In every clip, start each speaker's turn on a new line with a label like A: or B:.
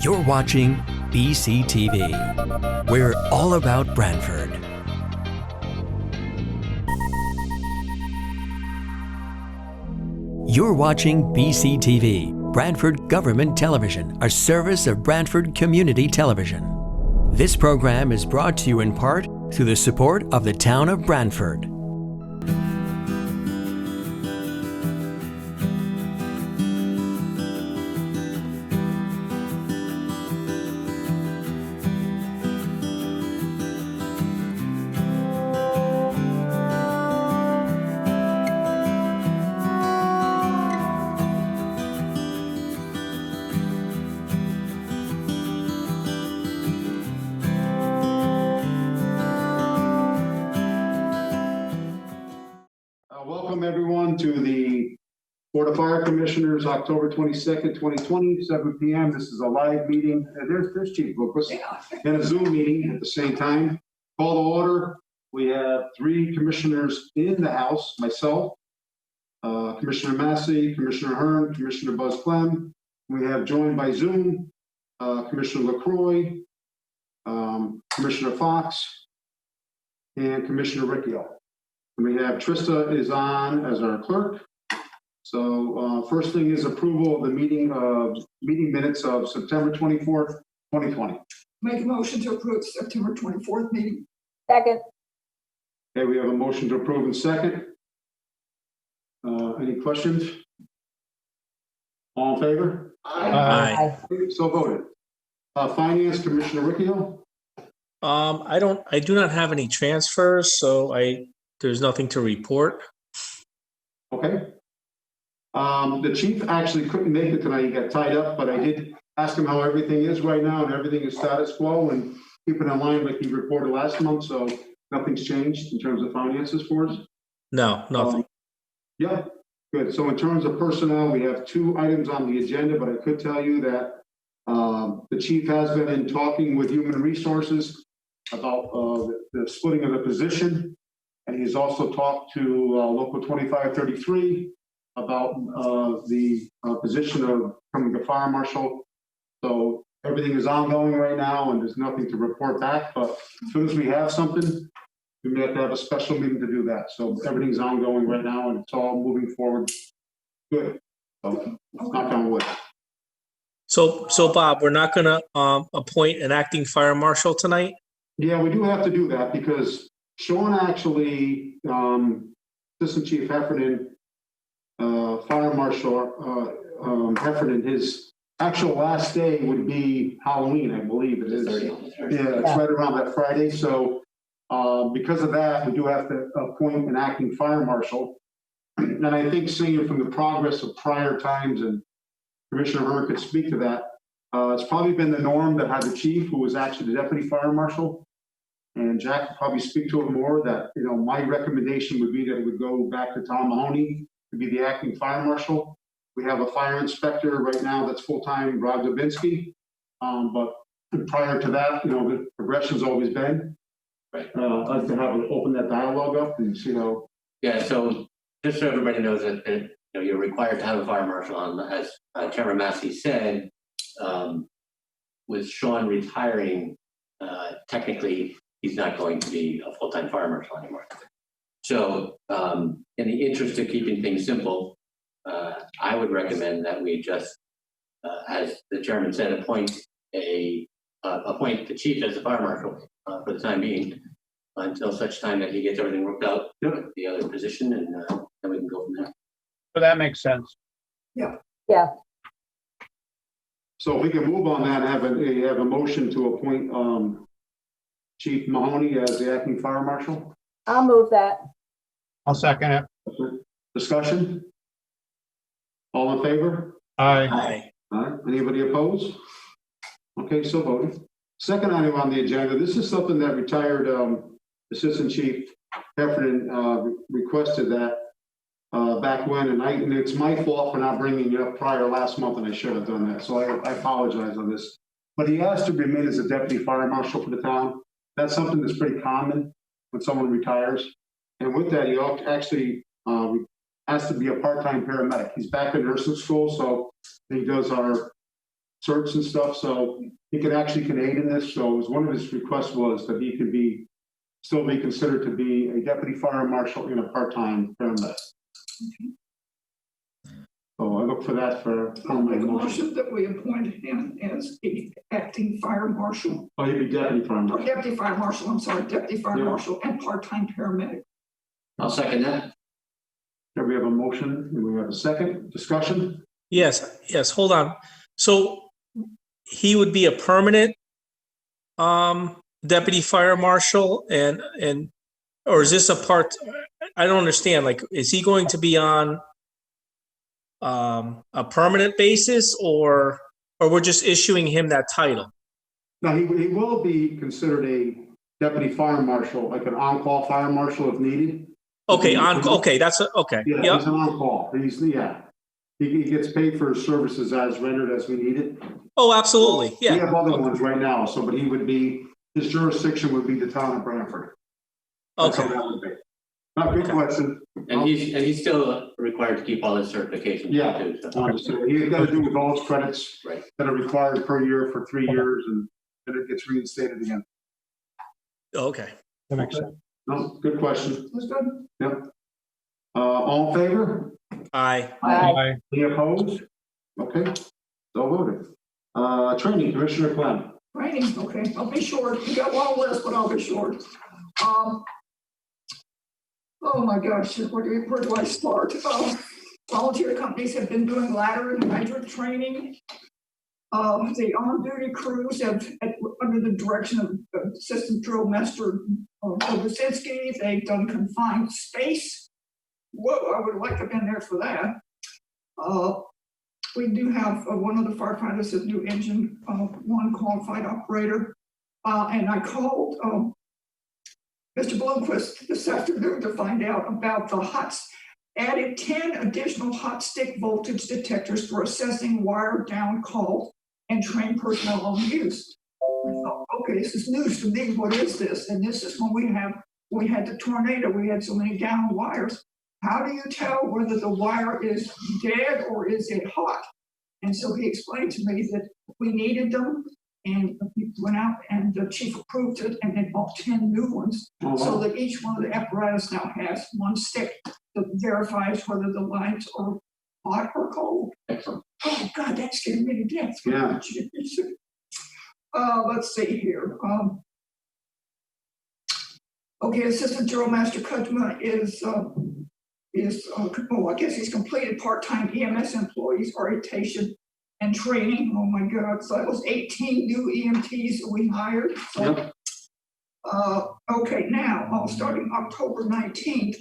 A: You're watching BCTV. We're all about Branford. You're watching BCTV, Branford Government Television, a service of Branford Community Television. This program is brought to you in part through the support of the town of Branford.
B: Welcome everyone to the Board of Fire Commissioners, October 22nd, 2020, 7 p.m. This is a live meeting. There's Chief Lucas, and a Zoom meeting at the same time. Call to order. We have three commissioners in the House, myself, Commissioner Massey, Commissioner Hearn, Commissioner Buzz Clem. We have joined by Zoom, Commissioner LaCroix, Commissioner Fox, and Commissioner Riccio. We have Trista is on as our clerk. So first thing is approval of the meeting minutes of September 24th, 2020.
C: Make a motion to approve September 24th meeting.
D: Second.
B: Okay, we have a motion to approve in second. Any questions? All in favor?
D: Aye.
B: So voted. Finance, Commissioner Riccio.
E: I do not have any transfers, so there's nothing to report.
B: Okay. The chief actually couldn't make it tonight. He got tied up, but I did ask him how everything is right now, and everything is status quo and keeping in line like he reported last month. So nothing's changed in terms of finances for us.
E: No, nothing.
B: Yeah, good. So in terms of personnel, we have two items on the agenda, but I could tell you that the chief has been in talking with Human Resources about the splitting of the position. And he's also talked to Local 2533 about the position of becoming a fire marshal. So everything is ongoing right now, and there's nothing to report back. But as soon as we have something, we may have to have a special meeting to do that. So everything's ongoing right now, and it's all moving forward. Good. So knock on wood.
E: So Bob, we're not going to appoint an acting fire marshal tonight?
B: Yeah, we do have to do that because Sean actually, Assistant Chief Heffernan, Fire Marshal Heffernan, his actual last day would be Halloween, I believe it is. Yeah, it's right around that Friday. So because of that, we do have to appoint an acting fire marshal. And I think seeing from the progress of prior times, and Commissioner Hearn could speak to that, it's probably been the norm to have the chief, who was actually the deputy fire marshal. And Jack could probably speak to it more that, my recommendation would be that it would go back to Tom Mahoney to be the acting fire marshal. We have a fire inspector right now that's full-time, Rob Dubinsky. But prior to that, the progression's always been. Right. I'd like to have open that dialogue up and see how.
F: Yeah, so just so everybody knows that you're required to have a fire marshal on, as Chairman Massey said, with Sean retiring, technically, he's not going to be a full-time fire marshal anymore. So in the interest of keeping things simple, I would recommend that we just, as the chairman said, appoint the chief as the fire marshal for the time being, until such time that he gets everything worked out with the other position, and then we can go from there.
G: So that makes sense.
C: Yeah.
D: Yeah.
B: So if we can move on that and have a motion to appoint Chief Mahoney as the acting fire marshal.
D: I'll move that.
G: I'll second it.
B: Discussion? All in favor?
G: Aye.
B: Anybody opposed? Okay, so voted. Second item on the agenda. This is something that retired Assistant Chief Heffernan requested that back when, and it's my fault for not bringing it up prior last month, and I should have done that. So I apologize on this. But he asked to remain as a deputy fire marshal for the town. That's something that's pretty common when someone retires. And with that, he actually asked to be a part-time paramedic. He's back in nursing school, so he does our certs and stuff, so he can aid in this. So it was one of his requests was that he could still be considered to be a deputy fire marshal in a part-time paramedic. So I look for that for
C: I'll make a
B: motion.
C: motion that we appoint him as a acting fire marshal,
B: Oh, he'd be deputy fire
C: or
B: marshal.
C: deputy fire marshal, I'm sorry, deputy fire
B: Yeah.
C: marshal and part-time paramedic.
F: I'll second that.
B: Here we have a motion, and we have a second discussion.
E: Yes, hold on. So he would be a permanent deputy fire marshal or is this a part, I don't understand, like, is he going to be on a permanent basis or we're just issuing him that title?
B: Now, he will be considered a deputy fire marshal, like an on-call fire marshal if needed.
E: Okay,
B: Yeah,
E: that's okay.
B: he's
E: Yep.
B: an on-call. He gets paid for his services as rendered as we need it.
E: Oh, absolutely.
B: We
E: Yeah.
B: have other ones right now, but his jurisdiction would be the town of Branford. That's how
E: Okay.
B: that would be. Good question.
F: And he's still required to keep all his certifications.
B: Yeah.
F: Too, so.
B: Understood. He's got to do with all his credits
F: Right.
B: that are required per year for 3 years, and then it gets reinstated again.
E: Okay.
G: That makes sense.
B: No, good question.
C: That's good.
B: Yep. All in favor?
E: Aye.
G: Aye.
B: Any opposed? Okay, so voted. Training, Commissioner Clem.
C: Training, okay, I'll be short. You got a long list, but I'll be short. Oh my gosh, where do I start? Volunteer companies have been doing ladder and hydrant training. The on-duty crews have, under the direction of Assistant Drill Master Kovacinski, they've done confined space. Whoa, I would like to have been there for that. We do have one of the firefighters, a new engine, one qualified operator. And I called Mr. Bloomquist this afternoon to find out about the added 10 additional hot stick voltage detectors for assessing wire down call and trained personnel on use. I thought, okay, this is news to me. What is this? And this is when we had the tornado, we had so many down wires. How do you tell whether the wire is dead or is it hot? And so he explained to me that we needed them, and we went out and the chief approved it, and they bought 10 new ones, so that each one of the apparatus now has one stick that verifies whether the lines are hot or cold.
F: Excellent.
C: Oh God, that scared me to death.
B: Yeah.
C: Let's see here. Okay, Assistant Drill Master Kudma is I guess he's completed part-time EMS employees orientation and training. Oh my God, so that was 18 new EMTs that we hired. So,
B: Yep.
C: Okay, now, starting October 19th,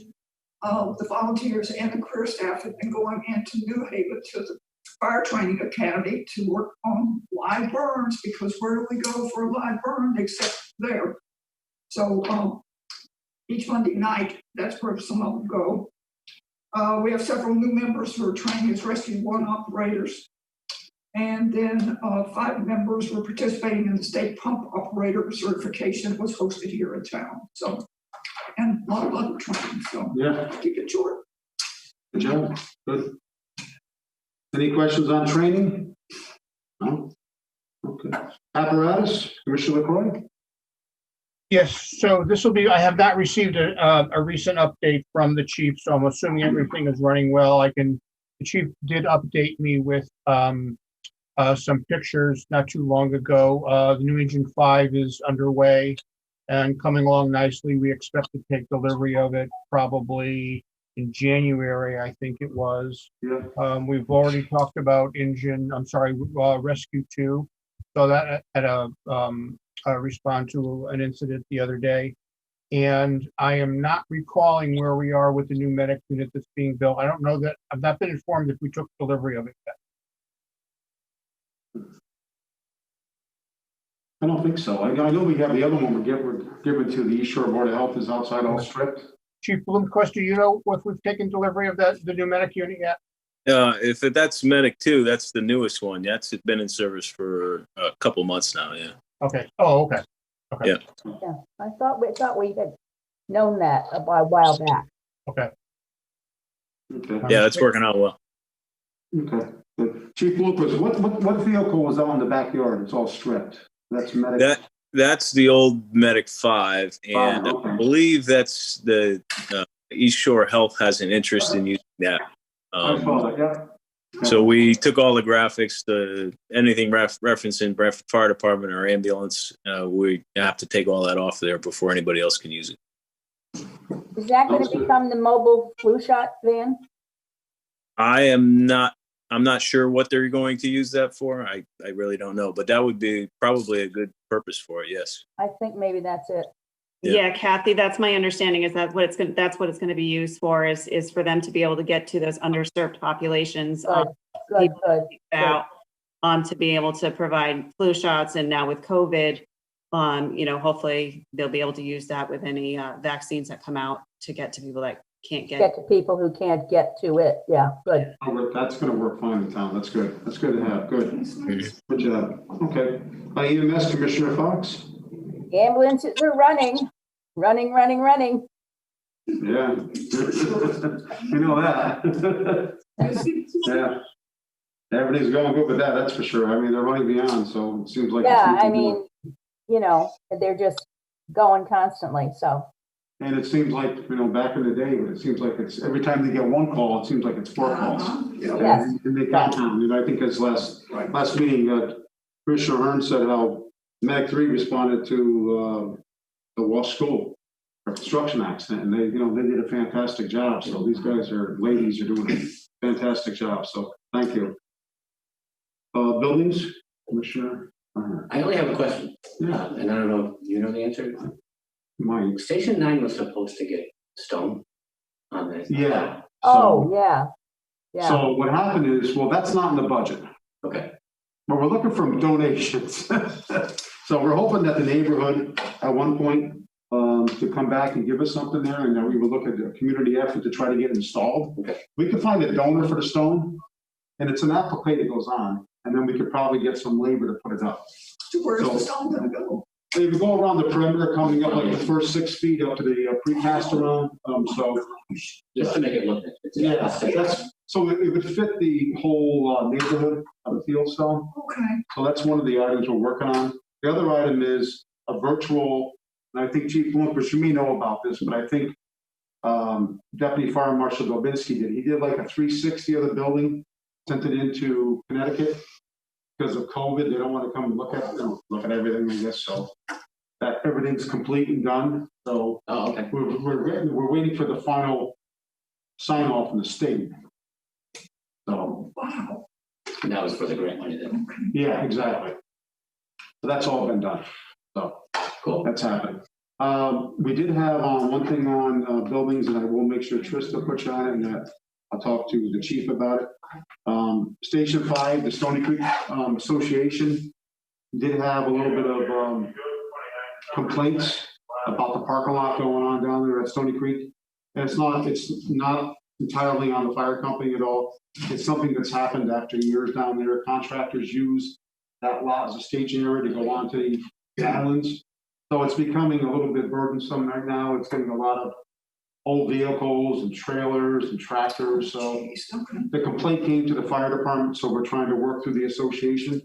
C: the volunteers and the career staff have been going into New Haven to the Fire Training Academy to work on live burns, because where do we go for a live burn except there? So each Monday night, that's where some of them go. We have several new members who are training as Rescue 1 operators. And then 5 members were participating in the state pump operator certification that was hosted here in town. So, and a lot of other training. So,
B: Yeah,
C: keep it short.
B: good job. Good. Any questions on training? No? Okay. Apparatus, Commissioner LaCroy?
G: Yes, so I have not received a recent update from the chief, so I'm assuming everything is running well. The chief did update me with some pictures not too long ago. The new engine 5 is underway and coming along nicely. We expect to take delivery of it probably in January, I think it was.
B: Yeah.
G: We've already talked about Rescue 2. So that had respond to an incident the other day. And I am not recalling where we are with the new medic unit that's being built. I don't know that, I've not been informed if we took delivery of it yet.
B: I don't think so. I know we have the other one we're given to the East Shore Board of Health is outside all stripped.
G: Chief Bloomquist, do you know if we've taken delivery of the new medic unit yet?
H: If that's Medic 2, that's the newest one. It's been in service for a couple months now. Yeah.
G: Okay. Oh, okay. Okay.
H: Yeah.
D: Yeah, I thought we had known that a while back.
G: Okay.
B: Okay.
H: Yeah, that's working out well.
B: Okay. Chief Lucas, what vehicle was out in the backyard? It's all stripped. That's medic.
H: That's the old Medic 5, and
B: Okay.
H: I believe that's the East Shore Health has an interest in using that.
B: I saw that, yeah.
H: So we took all the graphics, anything referencing Branford Fire Department or ambulance. We have to take all that off there before anybody else can use it.
D: Is that going to become the mobile flu shot van?
H: I'm not sure what they're going to use that for. I really don't know, but that would be probably a good purpose for it. Yes.
D: I think maybe that's it.
H: Yeah.
I: Kathy, that's my understanding, is that's what it's going to be used for, is for them to be able to get to those underserved populations.
D: Good.
I: Out to be able to provide flu shots, and now with COVID, hopefully they'll be able to use that with any vaccines that come out to get to people that can't get
D: to people who can't get to it. Yeah, good.
B: That's going to work fine in town. That's good. That's good to have. Good. Good job. Okay. EMS Commissioner Fox.
D: Ambulances are running.
B: Yeah. You know that. Yeah. Everything's going good with that, that's for sure. I mean, they're running beyond, so it seems like.
D: Yeah, I mean, they're just going constantly, so.
B: And it seems like, back in the day, it seems like it's, every time they get one call, it seems like it's 4 calls.
D: Yes.
B: And they compound. I think as last meeting, Commissioner Hearn said how Medic 3 responded to the Walsh School construction accident, and they did a fantastic job. So these ladies are doing a fantastic job. So thank you. Buildings, Commissioner.
F: I only have a question,
B: Yeah.
F: and I don't know if you know the answer.
B: Mike.
F: Station 9 was supposed to get stone on this.
B: Yeah.
D: Yeah.
B: So what happened is, that's not in the budget,
F: Okay.
B: but we're looking for donations. So we're hoping that the neighborhood at one point to come back and give us something there, and then we will look at the community effort to try to get it installed.
F: Okay.
B: We could find a donor for the stone, and it's an apple plate that goes on, and then we could probably get some labor to put it up.
C: So where's the stone gonna go?
B: They would go around the perimeter, coming up like the first 6 feet up to the precast around. So
F: Just to make it look.
B: yeah, so it would fit the whole neighborhood of the field stone.
C: Okay.
B: So that's one of the items we're working on. The other item is a virtual, and I think Chief Lucas, you may know about this, but I think Deputy Fire Marshal Dobinski did. He did like a 360 of the building, sent it into Connecticut. Because of COVID, they don't want to come and look at everything, I guess. So that everything's complete and done. So
F: Okay.
B: we're waiting for the final sign off from the state. So
C: Wow.
F: And that was for the grant money then.
B: yeah, exactly. So that's all been done. So
F: Cool.
B: that's happening. We did have one thing on buildings, and I will make sure Trista puts on it, and that I'll talk to the chief about it. Station 5, the Stony Creek Association did have a little bit of complaints about the parking lot going on down there at Stony Creek. And it's not entirely on the fire company at all. It's something that's happened after years down there. Contractors use that lot as a staging area to go on to the islands. So it's becoming a little bit burdensome right now. It's getting a lot of old vehicles and trailers and tractors. So the complaint came to the fire department. So we're trying to work through the association.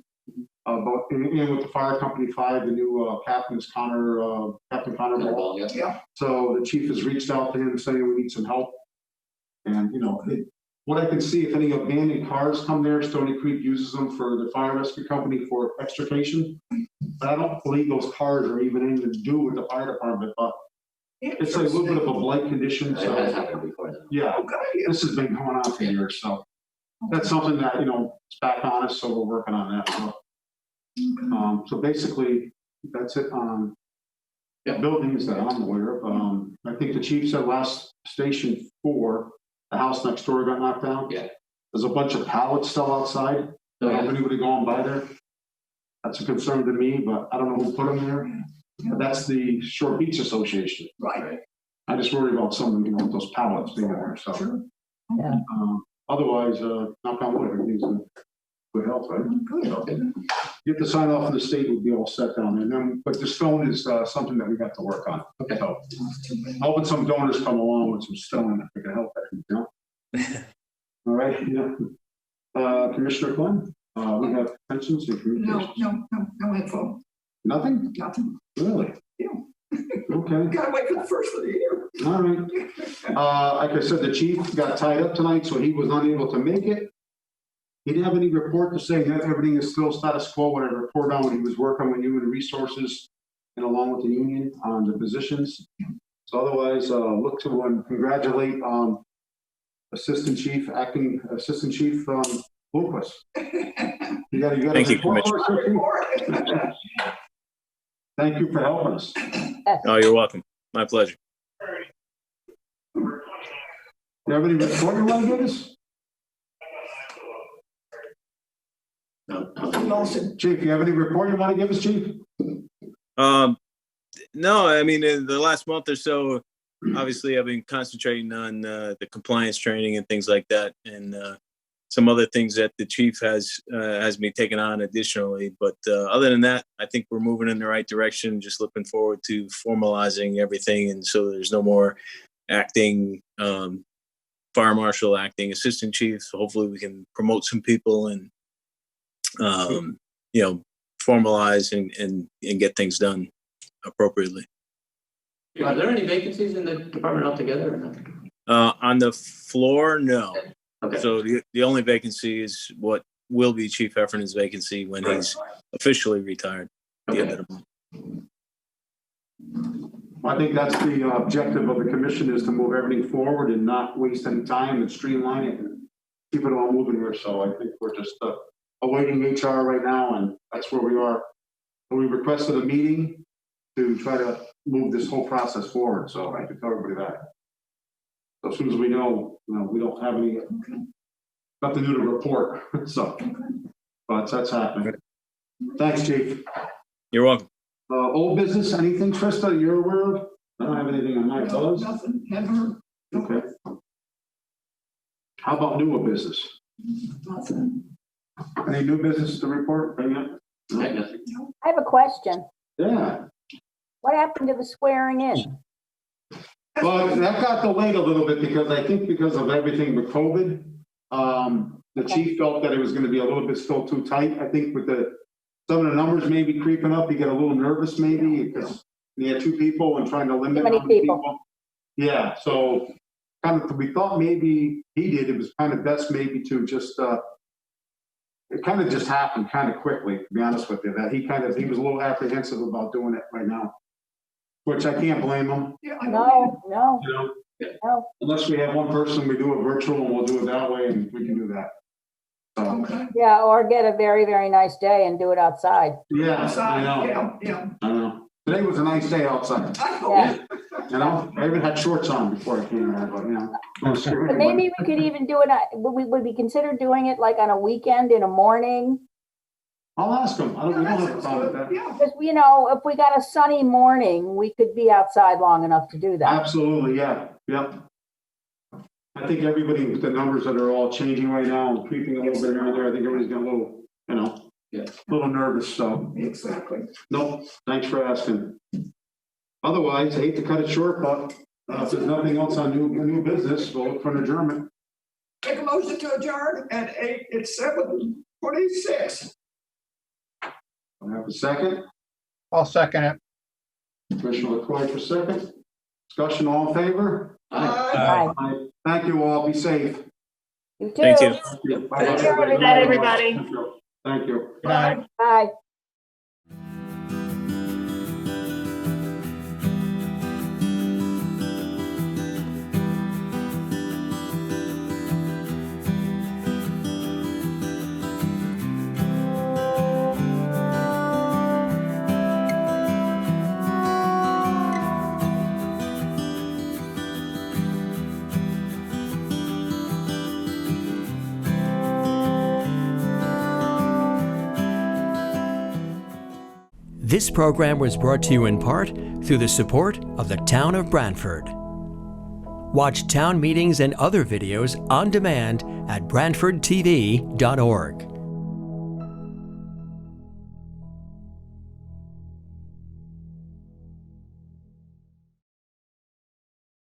B: But and with the fire company 5, the new captain is Captain Connor Ball.
F: Yeah.
B: So the chief has reached out to him saying we need some help. And what I can see, if any abandoned cars come there, Stony Creek uses them for the fire rescue company for extrication. But I don't believe those cars are even anything to do with the fire department. But it's a little bit of a blight condition.
F: That has
B: So
F: happened before then.
B: yeah, this has been going on for years. So that's something that it's back on us. So we're working on that. So basically, that's it on buildings that I'm aware of. I think the chief said last station 4, the house next door got knocked down.
F: Yeah.
B: There's a bunch of pallets still outside.
F: Oh, yeah.
B: Anybody going by there? That's a concern to me, but I don't know who put them there. But that's the Shore Beach Association.
C: Right.
B: I just worry about some, with those pallets being there. So
D: Yeah.
B: otherwise, knock on wood, everything's in good health, right?
C: Good.
B: Get the sign off from the state, would be all set down there. And then, but the stone is something that we got to work on.
F: Okay.
B: So hoping some donors come along with some stone if we can help that, All right. Yeah. Commissioner Quinn, we have pensions and
C: No,
B: communications.
C: no info,
B: Nothing?
C: nothing.
B: Really?
C: Yeah.
B: Okay.
C: Gotta wait for the first of the year.
B: All right. Like I said, the chief got tied up tonight, so he was unable to make it. He didn't have any report to say that everything is still status quo. When I report on when he was working with human resources and along with the union on the positions. So otherwise, look to and congratulate acting assistant chief Bloomquist. You got
H: Thank
B: a
H: you,
B: report for us, Chief?
C: Report.
B: Thank you for helping us.
H: Oh, you're welcome. My pleasure.
B: Do you have any report you want to give us?
F: No,
C: Lawson.
B: Chief, you have any report you want to give us, Chief?
H: No, I mean, in the last month or so, obviously I've been concentrating on the compliance training and things like that, and some other things that the chief has me taking on additionally. But other than that, I think we're moving in the right direction. Just looking forward to formalizing everything, and so there's no more acting fire marshal, acting assistant chief. So hopefully we can promote some people and formalize and get things done appropriately.
F: Are there any vacancies in the department altogether or not?
H: On the floor, no.
F: Okay.
H: So the only vacancy is what will be Chief Heffernan's vacancy when he's officially retired at the end of the month.
B: I think that's the objective of the commission, is to move everything forward and not waste any time and streamline it and keep it all moving here. So I think we're just awaiting HR right now, and that's where we are. We requested a meeting to try to move this whole process forward. So I can tell everybody that. So as soon as we know, we don't have nothing new to report. So, but that's happening. Thanks, Chief.
H: You're welcome.
B: Old business, anything, Trista, you're aware of? I don't have anything on my
C: No,
B: toes.
C: nothing, haven't heard.
B: Okay. How about newer business?
C: Nothing.
B: Any new business to report?
F: I have nothing.
D: I have a question.
B: Yeah.
D: What happened to the swearing in?
B: Well, that got delayed a little bit because I think because of everything with COVID, the chief felt that it was going to be a little bit still too tight. I think with some of the numbers maybe creeping up, you get a little nervous maybe because you had two people and trying to limit
D: Too many
B: how many
D: people.
B: Yeah, so kind of we thought maybe it was kind of best maybe to just it kind of just happened kind of quickly, to be honest with you, that he was a little apprehensive about doing it right now, which I can't blame him.
C: Yeah,
D: No.
B: Unless we have one person, we do it virtual and we'll do it that way and we can do that. So,
C: Okay.
D: Yeah, or get a very, very nice day and do it outside.
B: yeah, I
C: Outside,
B: know.
C: yeah.
B: I know. Today was a nice day outside.
D: Yeah.
B: I even had shorts on before I came here, but
D: But maybe we could even do it, would we consider doing it like on a weekend in a morning?
B: I'll ask him. We don't have a problem with that.
C: Yeah.
D: Because, if we got a sunny morning, we could be outside long enough to do that.
B: Absolutely, yeah, yep. I think everybody, with the numbers that are all changing right now and creeping a little bit here and there, I think everybody's got a little, a little nervous, so.
C: Exactly.
B: No, thanks for asking. Otherwise, I hate to cut it short, but if there's nothing else on new business, we'll look for an adjournment.
C: Make a motion to adjourn it's 7:26.
B: I have a second.
G: I'll second it.
B: Commissioner LaCroix for second. Discussion, all in favor?
D: Aye.
B: Aye. Thank you all. Be safe.
D: You too.
H: Thank you.
B: Bye-bye.
D: Take care,
I: Good night, everybody.
B: Thank you.
G: Good night.
D: Bye.
A: This program was brought to you in part through the support of the Town of Branford. Watch town meetings and other videos on demand at BranfordTV.org.